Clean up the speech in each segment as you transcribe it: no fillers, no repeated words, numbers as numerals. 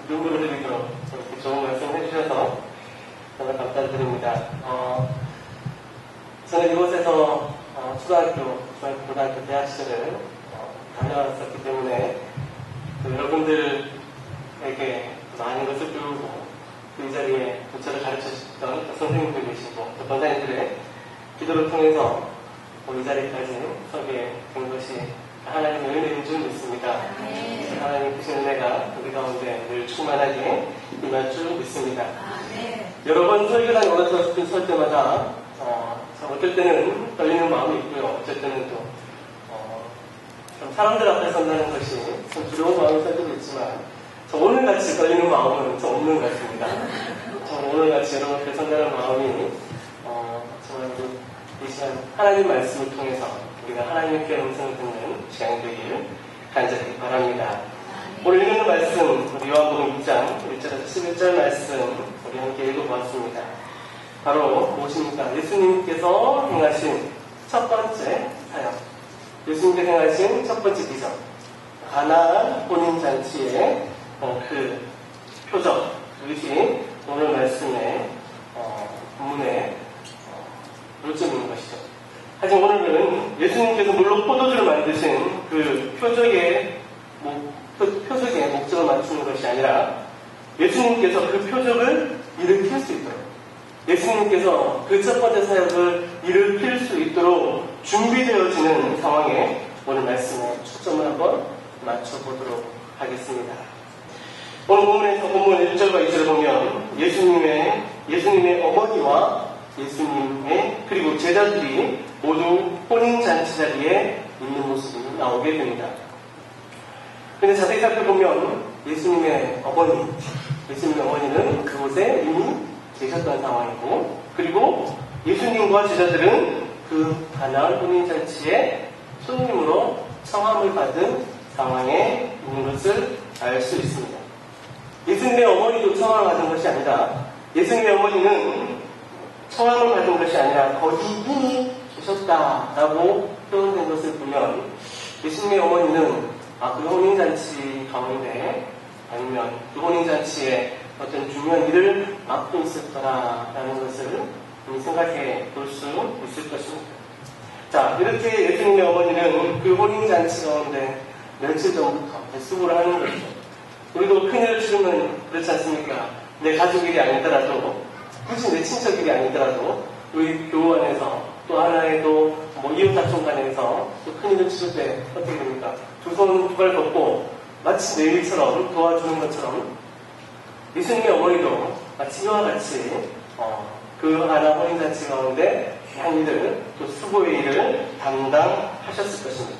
눈물을 흘리도록 이렇게 좋은 말씀 해주셔서 정말 감사드립니다. 저는 이곳에서 초등학교, 고등학교, 대학 시절을 다녀왔었기 때문에 여러분들에게 많은 것을 배우고 그 자리에 저를 가르쳐주셨던 선생님들 계시고 또 권사님들의 기도를 통해서 이 자리까지 서게 된 것이 하나님의 은혜인 줄 믿습니다. 하나님 크신 은혜가 우리 가운데 늘 충만하게 임할 줄 믿습니다. 여러 번 설교단에 올라서 설 때마다 어떨 때는 떨리는 마음이 있고요. 어쩔 때는 또 좀 사람들 앞에 선다는 것이 좀 두려운 마음이 설 때도 있지만 오늘같이 떨리는 마음은 좀 없는 것 같습니다. 오늘같이 여러분 앞에 선다는 마음이 정말 이 시간 하나님 말씀을 통해서 우리가 하나님의 귀한 음성을 듣는 시간이 되길 간절히 바랍니다. 오늘 읽는 말씀 우리 요한복음 6장 1절에서 11절 말씀 우리 함께 읽어보았습니다. 바로 무엇입니까? 예수님께서 행하신 첫 번째 사역, 예수님께서 행하신 첫 번째 기적, 가나안 혼인잔치의 그 표적, 그것이 오늘 말씀의 본문의 요점인 것이죠. 하지만 오늘은 예수님께서 물론 포도주를 만드신 그 표적의 목적을 맞추는 것이 아니라 예수님께서 그 표적을 일으킬 수 있도록, 예수님께서 그 첫 번째 사역을 일으킬 수 있도록 준비되어지는 상황에 오늘 말씀에 초점을 한번 맞춰보도록 하겠습니다. 오늘 본문 1절과 2절을 보면 예수님의 어머니와 예수님의 그리고 제자들이 모두 혼인잔치 자리에 있는 모습이 나오게 됩니다. 그런데 자세히 살펴보면 예수님의 어머니는 그곳에 이미 계셨던 상황이고, 그리고 예수님과 제자들은 그 가나안 혼인잔치에 손님으로 청함을 받은 상황에 있는 것을 알 수 있습니다. 예수님의 어머니도 청함을 받은 것이 아니라, 예수님의 어머니는 청함을 받은 것이 아니라 거기 이미 계셨다라고 표현된 것을 보면 예수님의 어머니는 그 혼인잔치 가운데 아니면 그 혼인잔치에 어떤 중요한 일을 맡고 있을 거라라는 것을 생각해 볼 수 있을 것입니다. 자, 이렇게 예수님의 어머니는 그 혼인잔치 가운데 며칠 전부터 수고를 하는 것이죠. 우리도 큰일을 치르면 그렇지 않습니까? 내 가족 일이 아니더라도, 굳이 내 친척 일이 아니더라도 우리 교우 안에서 또 하나의 또 이웃사촌 간에서 또 큰일을 치를 때 어떻게 됩니까? 두 손 두 발 걷고 마치 내 일처럼 도와주는 것처럼 예수님의 어머니도 마치 이와 같이 그 하나 혼인잔치 가운데 귀한 일을, 또 수고의 일을 담당하셨을 것입니다.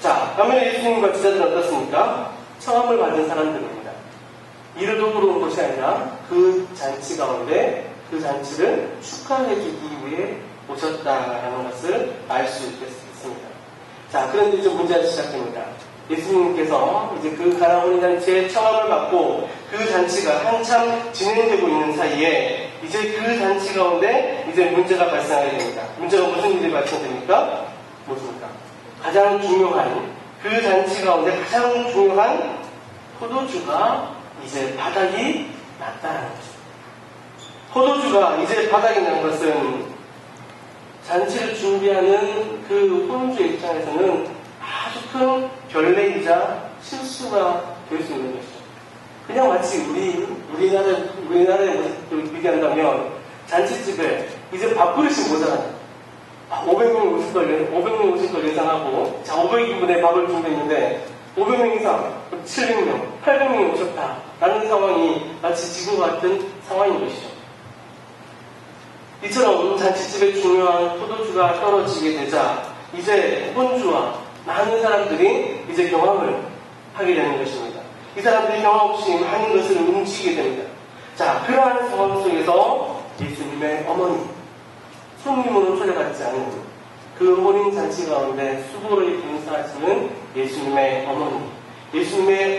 자, 반면에 예수님과 제자들은 어떻습니까? 청함을 받은 사람들입니다. 이를 도구로 온 것이 아니라 그 잔치 가운데 그 잔치를 축하해주기 위해 오셨다라는 것을 알 수 있겠습니다. 자, 그런데 이제 문제가 시작됩니다. 예수님께서 이제 그 가나안 혼인잔치에 청함을 받고 그 잔치가 한참 진행되고 있는 사이에 이제 그 잔치 가운데 이제 문제가 발생하게 됩니다. 문제가 무슨 일이 발생됩니까? 무엇입니까? 가장 중요한, 그 잔치 가운데 가장 중요한 포도주가 이제 바닥이 났다는 거죠. 포도주가 이제 바닥이 난 것은 잔치를 준비하는 그 혼주의 입장에서는 아주 큰 결례이자 실수가 될 수 있는 것이죠. 그냥 마치 우리나라에 비교한다면 잔치집에 이제 밥그릇이 모자라요. 500명 오실 걸 예상하고, 자, 500인분의 밥을 준비했는데 500명 이상, 700명, 800명이 오셨다라는 상황이 마치 지금과 같은 상황인 것이죠. 이처럼 잔치집의 중요한 포도주가 떨어지게 되자 이제 혼주와 많은 사람들이 이제 경험을 하게 되는 것입니다. 이 사람들이 경험 없이 많은 것을 움직이게 됩니다. 자, 그러한 상황 속에서 예수님의 어머니, 손님으로 초대받지 않은 그 혼인잔치 가운데 수고를 봉사하시는 예수님의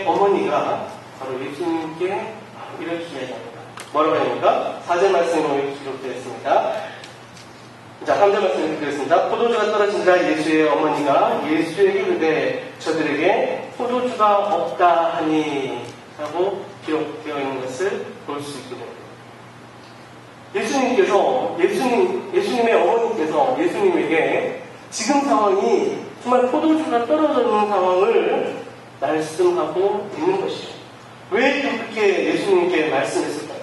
어머니가 바로 예수님께 이렇게 이야기합니다. 뭐라고 합니까? 4절 말씀으로 기록되어 있습니다. 자, 3절 말씀 드리겠습니다. 포도주가 떨어진다. 예수의 어머니가 예수에게 이르되 저들에게 포도주가 없다 하니. 라고 기록되어 있는 것을 볼 수 있게 됩니다. 예수님의 어머니께서 예수님에게 지금 상황이 정말 포도주가 떨어져 있는 상황을 말씀하고 있는 것이죠. 왜 그렇게 예수님께 말씀했을까요?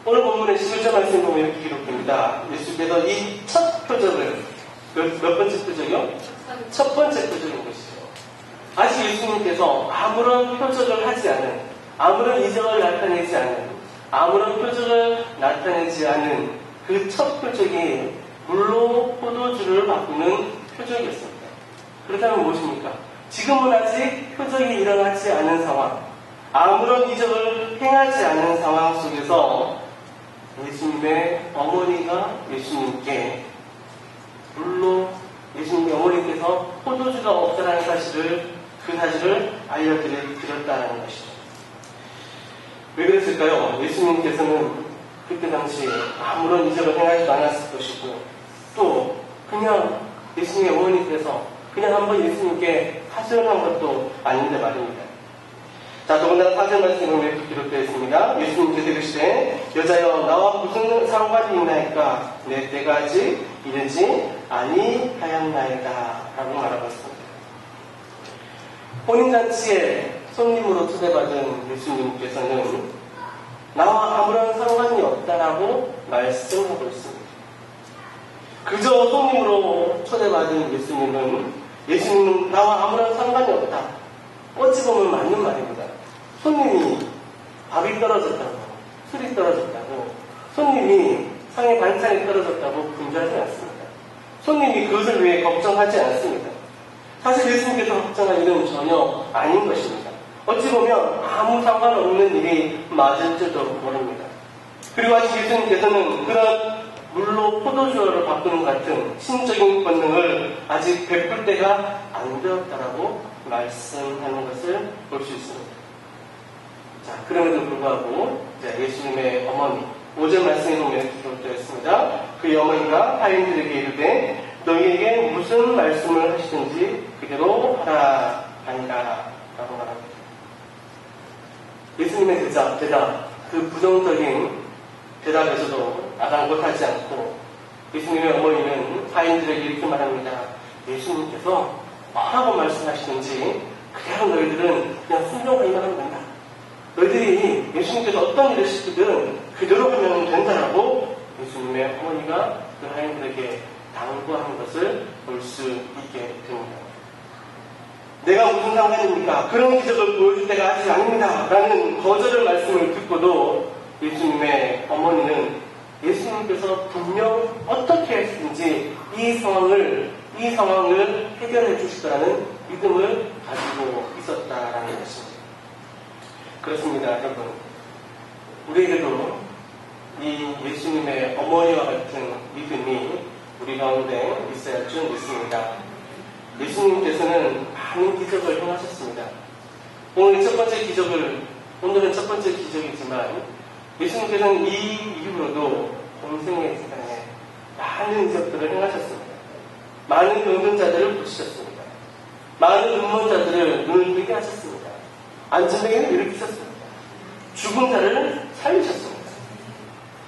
오늘 본문의 11절 말씀 보면 이렇게 기록됩니다. 예수께서 이 첫 표적을, 몇 번째 표적이요? 첫 번째 표적인 것이죠. 아직 예수님께서 아무런 표적을 하지 않은, 아무런 이적을 나타내지 않은, 아무런 표적을 나타내지 않은 그 첫 표적이 물로 포도주를 바꾸는 표적이었습니다. 그렇다면 무엇입니까? 지금은 아직 표적이 일어나지 않은 상황, 아무런 이적을 행하지 않은 상황 속에서 예수님의 어머니가 예수님께 물로 예수님의 어머니께서 포도주가 없다는 그 사실을 알려드렸다는 것이죠. 왜 그랬을까요? 예수님께서는 그때 당시 아무런 이적을 행하지도 않았을 것이고, 또 그냥 예수님의 어머니께서 그냥 한번 예수님께 하소연한 것도 아닌데 말입니다. 자, 더군다나 4절 말씀에 이렇게 기록되어 있습니다. 예수님께서 이르시되 여자여 나와 무슨 상관이 있나이까 내 때가 아직 이르지 아니하였나이다 라고 말하고 있습니다. 혼인잔치에 손님으로 초대받은 예수님께서는 나와 아무런 상관이 없다라고 말씀하고 있습니다. 그저 손님으로 초대받은 예수님은 나와 아무런 상관이 없다. 어찌 보면 맞는 말입니다. 손님이 밥이 떨어졌다고, 술이 떨어졌다고, 손님이 상에 반찬이 떨어졌다고 분주하지 않습니다. 손님이 그것을 위해 걱정하지 않습니다. 사실 예수님께서 걱정할 일은 전혀 아닌 것입니다. 어찌 보면 아무 상관없는 일이 맞을지도 모릅니다. 그리고 아직 예수님께서는 그런 물로 포도주를 바꾸는 같은 신적인 권능을 아직 베풀 때가 안 되었다라고 말씀하는 것을 볼 수 있습니다. 자, 그럼에도 불구하고 예수님의 어머니 5절 말씀에 보면 이렇게 기록되어 있습니다. 그의 어머니가 하인들에게 이르되 너희에게 무슨 말씀을 하시든지 그대로 하라 하니라 라고 말합니다. 예수님의 대답, 그 부정적인 대답에서도 아랑곳하지 않고 예수님의 어머니는 하인들에게 이렇게 말합니다. 예수님께서 뭐라고 말씀하시는지 그대로 너희들은 그냥 순종하기만 하면 된다. 너희들이 예수님께서 어떤 일을 시키든 그대로 하면 된다라고 예수님의 어머니가 그 하인들에게 당부하는 것을 볼 수 있게 됩니다. 내가 무슨 상관입니까? 그런 기적을 보여줄 때가 아직 아닙니다. 라는 거절의 말씀을 듣고도 예수님의 어머니는 예수님께서 분명 어떻게 했든지 이 상황을 해결해 주실 거라는 믿음을 가지고 있었다라는 것입니다. 그렇습니다, 여러분. 우리에게도 이 예수님의 어머니와 같은 믿음이 우리 가운데 있어야 할 줄 믿습니다. 예수님께서는 많은 기적을 행하셨습니다. 오늘은 첫 번째 기적이지만 예수님께서는 이 이후로도 공생의 세상에 많은 기적들을 행하셨습니다. 많은 병든자들을 고치셨습니다. 많은 음모자들을 눈을 뜨게 하셨습니다. 안전뱅이를 일으키셨습니다. 죽은 자를 살리셨습니다.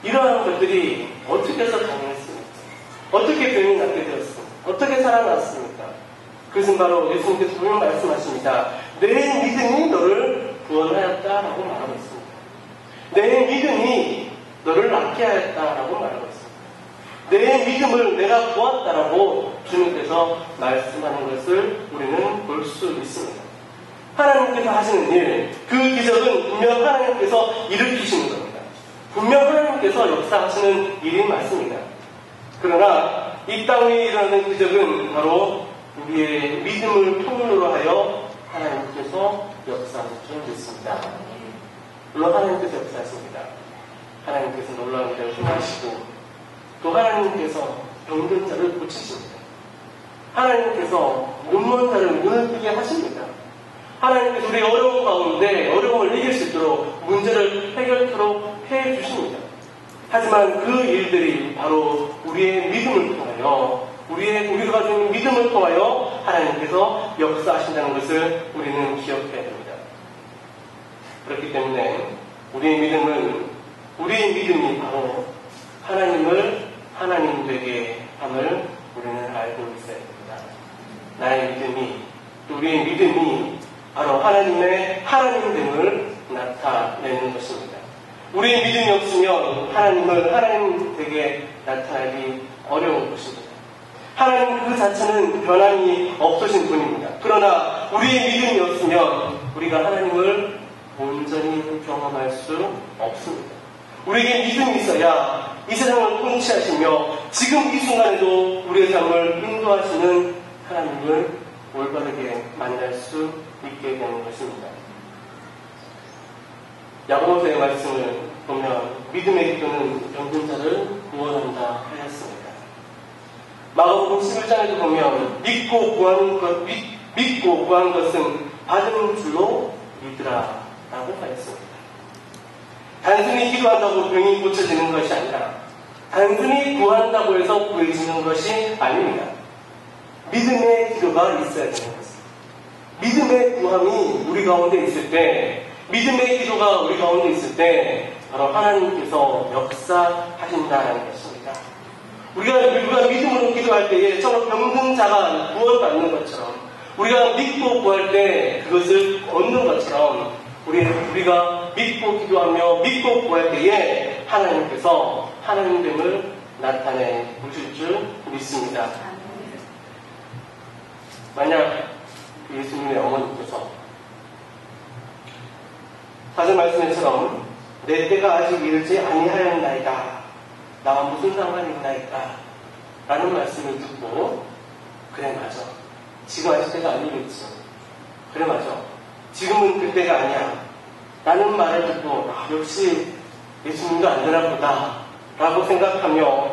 이러한 것들이 어떻게 해서 가능했습니까? 어떻게 병이 낫게 되었습니까? 어떻게 살아났습니까? 그것은 바로 예수님께서 분명 말씀하십니다. 내 믿음이 너를 구원하였다라고 말하고 있습니다. 내 믿음이 너를 낫게 하였다라고 말하고 있습니다. 내 믿음을 내가 보았다라고 주님께서 말씀하는 것을 우리는 볼 수 있습니다. 하나님께서 하시는 일, 그 기적은 분명 하나님께서 일으키시는 겁니다. 분명 하나님께서 역사하시는 일이 맞습니다. 그러나 이 땅 위에 일어나는 기적은 바로 우리의 믿음을 통로로 하여 하나님께서 역사하실 줄 믿습니다. 물론 하나님께서 역사하십니다. 하나님께서 놀라운 일을 행하시고 또 하나님께서 병든 자를 고치십니다. 하나님께서 눈먼 자를 눈을 뜨게 하십니다. 하나님께서 우리 어려운 가운데 어려움을 이길 수 있도록 문제를 해결토록 해주십니다. 하지만 그 일들이 바로 우리의 믿음을 통하여 우리가 가지고 있는 믿음을 통하여 하나님께서 역사하신다는 것을 우리는 기억해야 됩니다. 그렇기 때문에 우리의 믿음이 바로 하나님을 하나님 되게 함을 우리는 알고 있어야 됩니다. 나의 믿음이, 또 우리의 믿음이 바로 하나님의 하나님됨을 나타내는 것입니다. 우리의 믿음이 없으면 하나님을 하나님 되게 나타나기 어려운 것입니다. 하나님 그 자체는 변함이 없으신 분입니다. 그러나 우리의 믿음이 없으면 우리가 하나님을 온전히 경험할 수 없습니다. 우리에게 믿음이 있어야 이 세상을 통치하시며 지금 이 순간에도 우리의 삶을 인도하시는 하나님을 올바르게 만날 수 있게 되는 것입니다. 야고보서의 말씀을 보면 믿음의 기도는 병든 자를 구원한다 하였습니다. 마가복음 11장에도 보면 믿고 구한 것은 받은 줄로 믿으라 라고 하였습니다. 단순히 기도한다고 병이 고쳐지는 것이 아니라 단순히 구한다고 해서 구해지는 것이 아닙니다. 믿음의 기도가 있어야 되는 것입니다. 믿음의 구함이 우리 가운데 있을 때, 믿음의 기도가 우리 가운데 있을 때 바로 하나님께서 역사하신다는 것입니다. 우리가 믿음으로 기도할 때에 저런 병든 자가 구원받는 것처럼, 우리가 믿고 구할 때 그것을 얻는 것처럼 우리가 믿고 기도하며 믿고 구할 때에 하나님께서 하나님됨을 나타내 보실 줄 믿습니다. 만약 예수님의 어머니께서 사절 말씀처럼 내 때가 아직 이르지 아니하였나이다, 나와 무슨 상관이 있나이까 라는 말씀을 듣고 그래 맞아, 지금 아직 때가 아니겠지, 그래 맞아, 지금은 그때가 아니야 라는 말을 듣고 역시 예수님도 안 되나 보다 라고 생각하며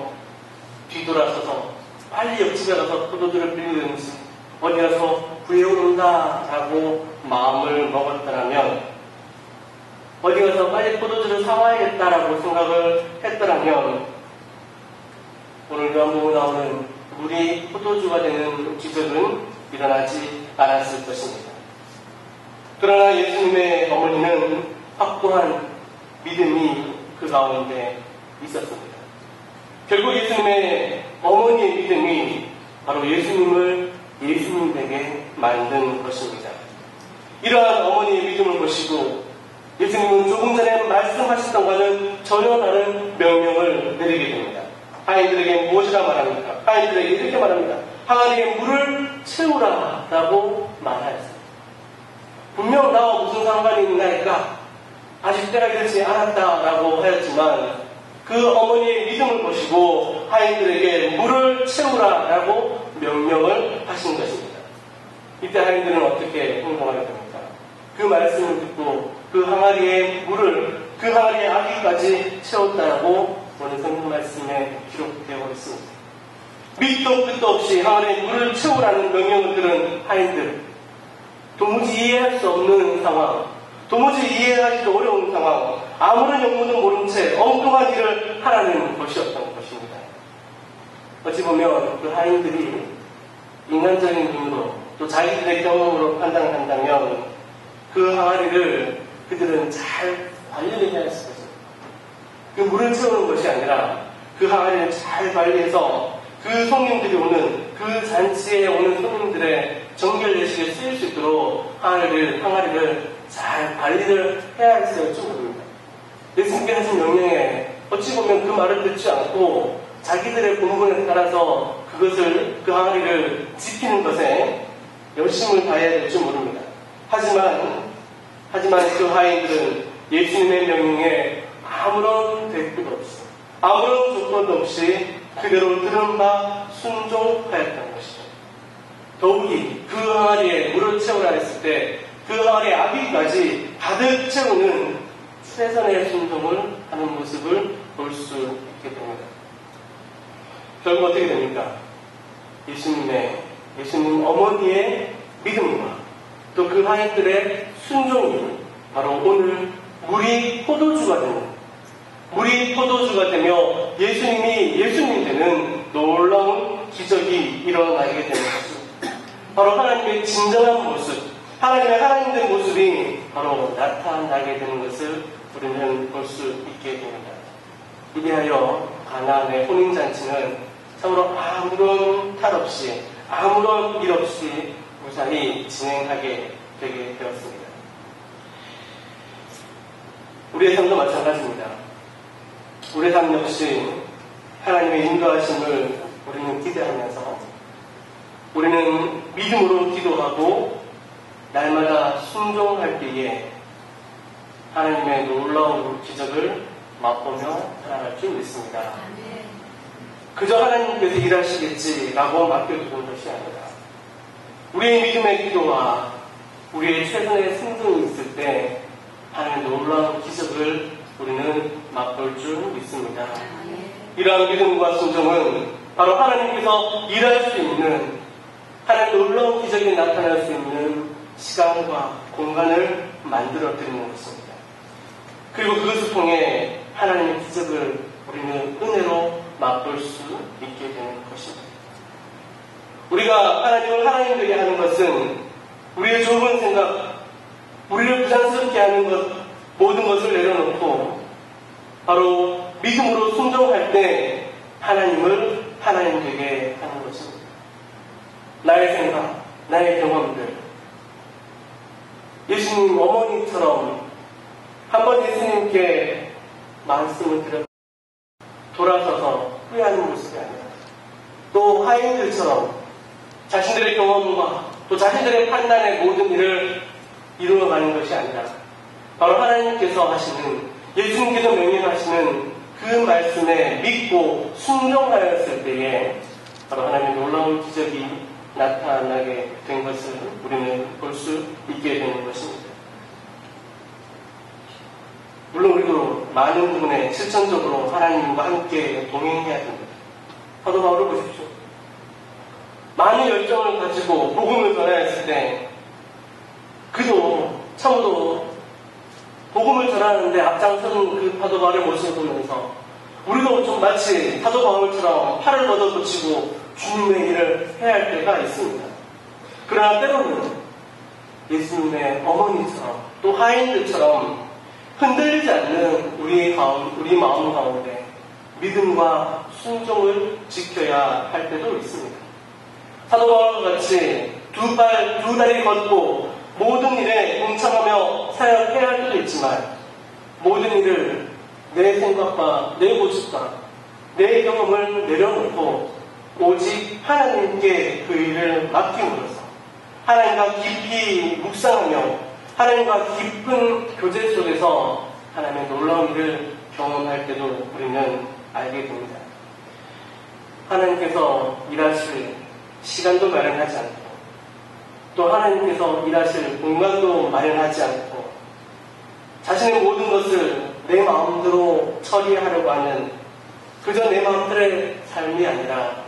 뒤돌아서서 빨리 옆집에 가서 포도주를 빌리든지 어디 가서 구해온다 라고 마음을 먹었더라면, 어디 가서 빨리 포도주를 사와야겠다라고 생각을 했더라면 오늘 요한복음에 나오는 물이 포도주가 되는 기적은 일어나지 않았을 것입니다. 그러나 예수님의 어머니는 확고한 믿음이 그 가운데 있었습니다. 결국 예수님의 어머니의 믿음이 바로 예수님을 예수님 되게 만든 것입니다. 이러한 어머니의 믿음을 보시고 예수님은 조금 전에 말씀하셨던과는 전혀 다른 명령을 내리게 됩니다. 하인들에게 무엇이라 말합니까? 하인들에게 이렇게 말합니다. 항아리에 물을 채우라 라고 말하였습니다. 분명 나와 무슨 상관이 있나이까, 아직 때가 이르지 않았다 라고 하였지만 그 어머니의 믿음을 보시고 하인들에게 물을 채우라 라고 명령을 하신 것입니다. 이때 하인들은 어떻게 행동하게 됩니까? 그 말씀을 듣고 그 항아리에 물을, 그 항아리에 아기까지 채웠다라고 오늘 성경 말씀에 기록되어 있습니다. 밑도 끝도 없이 항아리에 물을 채우라는 명령을 들은 하인들, 도무지 이해할 수 없는 상황, 도무지 이해하기도 어려운 상황, 아무런 영문도 모른 채 엉뚱한 일을 하라는 것이었던 것입니다. 어찌 보면 그 하인들이 인간적인 눈으로 또 자기들의 경험으로 판단한다면 그 항아리를 그들은 잘 관리를 해야 했을 것입니다. 그 물을 채우는 것이 아니라 그 항아리를 잘 관리해서 그 손님들이 오는, 그 잔치에 오는 손님들의 정결 예식에 쓰일 수 있도록 항아리를 잘 관리를 해야 했을 줄 모릅니다. 예수님께 하신 명령에 어찌 보면 그 말을 듣지 않고 자기들의 본분에 따라서 그 항아리를 지키는 것에 열심을 다해야 될 줄 모릅니다. 하지만 그 하인들은 예수님의 명령에 아무런 대꾸도 없이, 아무런 조건도 없이 그대로 들은 바 순종하였던 것이죠. 더욱이 그 항아리에 물을 채우라 했을 때 그 항아리에 아기까지 가득 채우는 최선의 순종을 하는 모습을 볼 수 있게 됩니다. 결국 어떻게 됩니까? 예수님 어머니의 믿음과 또 그 하인들의 순종이 바로 오늘 물이 포도주가 되며 예수님이 예수님 되는 놀라운 기적이 일어나게 되는 것입니다. 바로 하나님의 진정한 모습, 하나님의 하나님된 모습이 바로 나타나게 되는 것을 우리는 볼 수 있게 됩니다. 이리하여 가나안의 혼인잔치는 참으로 아무런 탈 없이 아무런 일 없이 무사히 진행하게 되게 되었습니다. 우리의 삶도 마찬가지입니다. 우리의 삶 역시 하나님의 인도하심을 우리는 기대하면서 우리는 믿음으로 기도하고 날마다 순종할 때에 하나님의 놀라운 기적을 맛보며 살아갈 줄 믿습니다. 그저 하나님께서 일하시겠지라고 맡겨두는 것이 아니라 우리의 믿음의 기도와 우리의 최선의 순종이 있을 때 하나님의 놀라운 기적을 우리는 맛볼 줄 믿습니다. 이러한 믿음과 순종은 바로 하나님께서 일할 수 있는 하나님의 놀라운 기적이 나타날 수 있는 시간과 공간을 만들어 드리는 것입니다. 그리고 그것을 통해 하나님의 기적을 우리는 은혜로 맛볼 수 있게 되는 것입니다. 우리가 하나님을 하나님 되게 하는 것은 우리의 좁은 생각, 우리를 부담스럽게 하는 것, 모든 것을 내려놓고 바로 믿음으로 순종할 때 하나님을 하나님 되게 하는 것입니다. 나의 생각, 나의 경험들, 예수님 어머니처럼 한번 예수님께 말씀을 드려 돌아서서 후회하는 모습이 아니라 또 하인들처럼 자신들의 경험과 또 자신들의 판단의 모든 일을 이루어가는 것이 아니라 바로 하나님께서 하시는 예수님께서 명령하시는 그 말씀에 믿고 순종하였을 때에 바로 하나님의 놀라운 기적이 나타나게 된 것을 우리는 볼 수 있게 되는 것입니다. 물론 우리도 많은 부분에 실천적으로 하나님과 함께 동행해야 됩니다. 사도 바울을 보십시오. 많은 열정을 가지고 복음을 전하였을 때 그도 참으로 복음을 전하는데 앞장서는 그 사도 바울의 모습을 보면서 우리도 좀 마치 사도 바울처럼 팔을 걷어붙이고 주님의 일을 해야 할 때가 있습니다. 그러나 때로는 예수님의 어머니처럼 또 하인들처럼 흔들리지 않는 우리 마음 가운데 믿음과 순종을 지켜야 할 때도 있습니다. 사도 바울과 같이 두 다리 걷고 모든 일에 동참하며 사역해야 할 때도 있지만 모든 일을 내 생각과 내 모습과 내 경험을 내려놓고 오직 하나님께 그 일을 맡김으로써 하나님과 깊이 묵상하며 하나님과 깊은 교제 속에서 하나님의 놀라운 일을 경험할 때도 우리는 알게 됩니다. 하나님께서 일하실 시간도 마련하지 않고 또 하나님께서 일하실 공간도 마련하지 않고 자신의 모든 것을 내 마음대로 처리하려고 하는 그저 내 마음대로의 삶이 아니라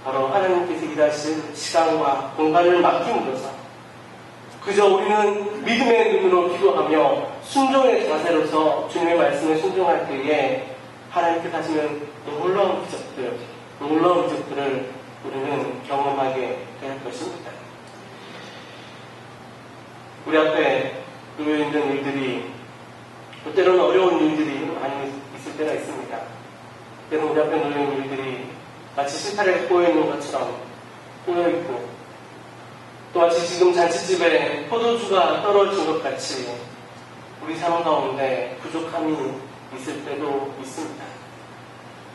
바로 하나님께서 일하실 시간과 공간을 맡김으로써 그저 우리는 믿음의 눈으로 기도하며 순종의 자세로서 주님의 말씀에 순종할 때에 하나님께서 하시는 놀라운 기적들을 우리는 경험하게 될 것입니다. 우리 앞에 놓여 있는 일들이 때로는 어려운 일들이 많이 있을 때가 있습니다. 때로는 우리 앞에 놓여 있는 일들이 마치 실타래에 꼬여있는 것처럼 꼬여있고 또 마치 지금 잔치집에 포도주가 떨어진 것 같이 우리 삶 가운데 부족함이 있을 때도 있습니다.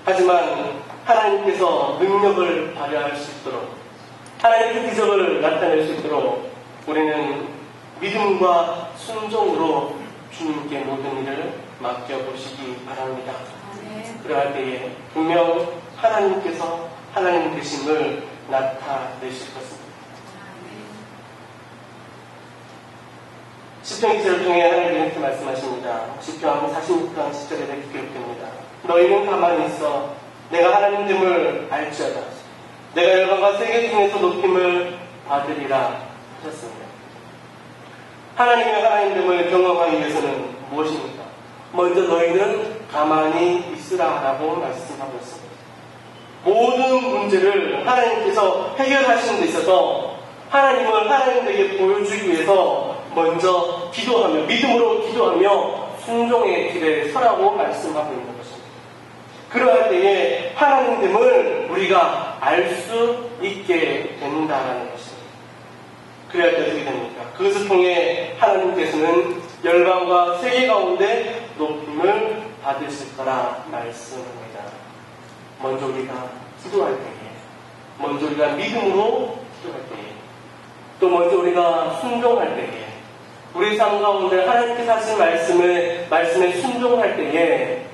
하지만 하나님께서 능력을 발휘할 수 있도록 하나님의 기적을 나타낼 수 있도록 우리는 믿음과 순종으로 주님께 모든 일을 맡겨보시기 바랍니다. 그러할 때에 분명 하나님께서 하나님 되심을 나타내실 것입니다. 시편 기절을 통해 하나님이 이렇게 말씀하십니다. 시편 46편 10절에 이렇게 기록됩니다. 너희는 가만히 있어 내가 하나님됨을 알지어다. 내가 열방과 세계 중에서 높임을 받으리라 하셨습니다. 하나님의 하나님됨을 경험하기 위해서는 무엇입니까? 먼저 너희는 가만히 있으라 라고 말씀하고 있습니다. 모든 문제를 하나님께서 해결하시는 데 있어서 하나님을 하나님에게 보여주기 위해서 먼저 기도하며 믿음으로 기도하며 순종의 길에 서라고 말씀하고 있는 것입니다. 그러할 때에 하나님됨을 우리가 알 수 있게 된다는 것입니다. 그래야 때 어떻게 됩니까? 그것을 통해 하나님께서는 열방과 세계 가운데 높임을 받으실 거라 말씀합니다. 먼저 우리가 기도할 때에, 먼저 우리가 믿음으로 기도할 때에, 또 먼저 우리가 순종할 때에, 우리 삶 가운데 하나님께서 하신 말씀에 순종할 때에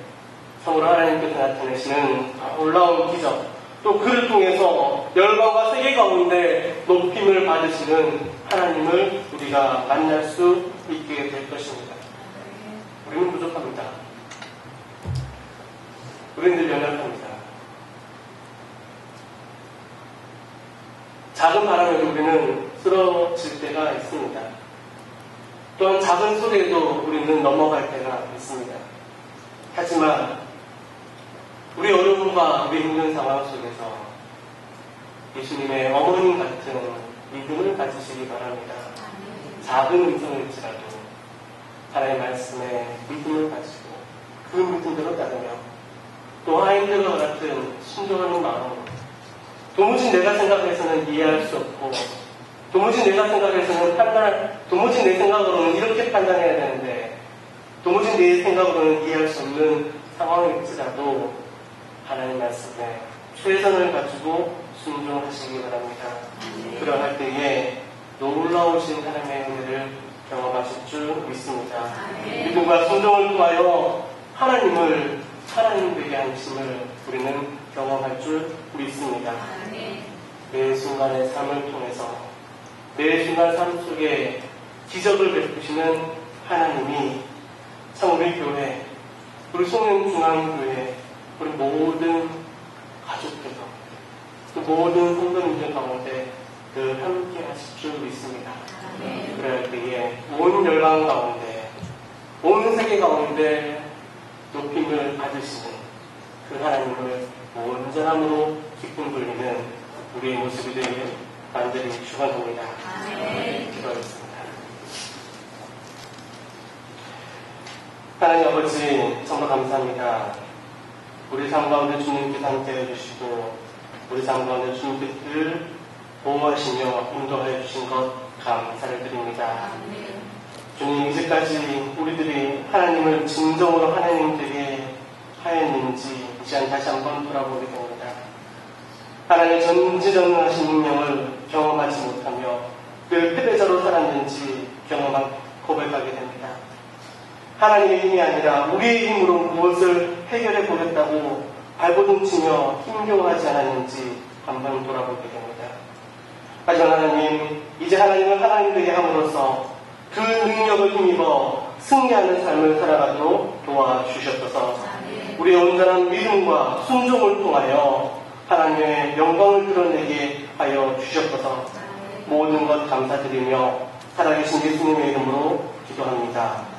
참으로 하나님께서 나타내시는 놀라운 기적, 또 그를 통해서 열방과 세계 가운데 높임을 받으시는 하나님을 우리가 만날 수 있게 될 것입니다. 우리는 부족합니다. 우리는 연약합니다. 작은 바람에도 우리는 쓰러질 때가 있습니다. 또한 작은 소리에도 우리는 넘어갈 때가 있습니다. 하지만 우리 어려움과 우리 힘든 상황 속에서 예수님의 어머님 같은 믿음을 가지시기 바랍니다. 작은 음성일지라도 하나님의 말씀에 믿음을 가지고 그 믿음대로 따르며 또 하인들과 같은 순종하는 마음으로 도무지 내가 생각해서는 이해할 수 없고 도무지 내가 생각해서는 도무지 내 생각으로는 이렇게 판단해야 되는데 도무지 내 생각으로는 이해할 수 없는 상황일지라도 하나님 말씀에 최선을 가지고 순종하시기 바랍니다. 그러할 때에 놀라우신 하나님의 은혜를 경험하실 줄 믿습니다. 믿음과 순종을 통하여 하나님 되게 하심을 우리는 경험할 줄 믿습니다. 매 순간의 삶을 통해서 매 순간 삶 속에 기적을 베푸시는 하나님이 참 우리 교회, 우리 송영중앙교회, 우리 모든 가족께서 또 모든 성도님들 가운데 늘 함께 하실 줄 믿습니다. 그럴 때에 온 열방 가운데 온 세계 가운데 높임을 받으시는 그 하나님을 온전함으로 기쁨 돌리는 우리의 모습이 되길 간절히 축원합니다. 기도하겠습니다. 하나님 아버지 정말 감사합니다. 우리 삶 가운데 주님께서 함께해 주시고 우리 삶 가운데 주님께서 늘 보호하시며 인도하여 주신 것 감사를 드립니다. 주님 이제까지 우리들이 하나님을 진정으로 하나님 되게 하였는지 이제 다시 한번 돌아보게 됩니다. 하나님의 전지전능하신 능력을 경험하지 못하며 늘 패배자로 살았는지 고백하게 됩니다. 하나님의 힘이 아니라 우리의 힘으로 무엇을 해결해 보겠다고 발버둥치며 힘겨워하지 않았는지 한번 돌아보게 됩니다. 하지만 하나님, 이제 하나님을 하나님 되게 함으로써 그 능력을 힘입어 승리하는 삶을 살아가도록 도와주셨소서. 우리의 온전한 믿음과 순종을 통하여 하나님의 영광을 드러내게 하여 주셨소서. 모든 것 감사드리며 살아계신 예수님의 이름으로 기도합니다.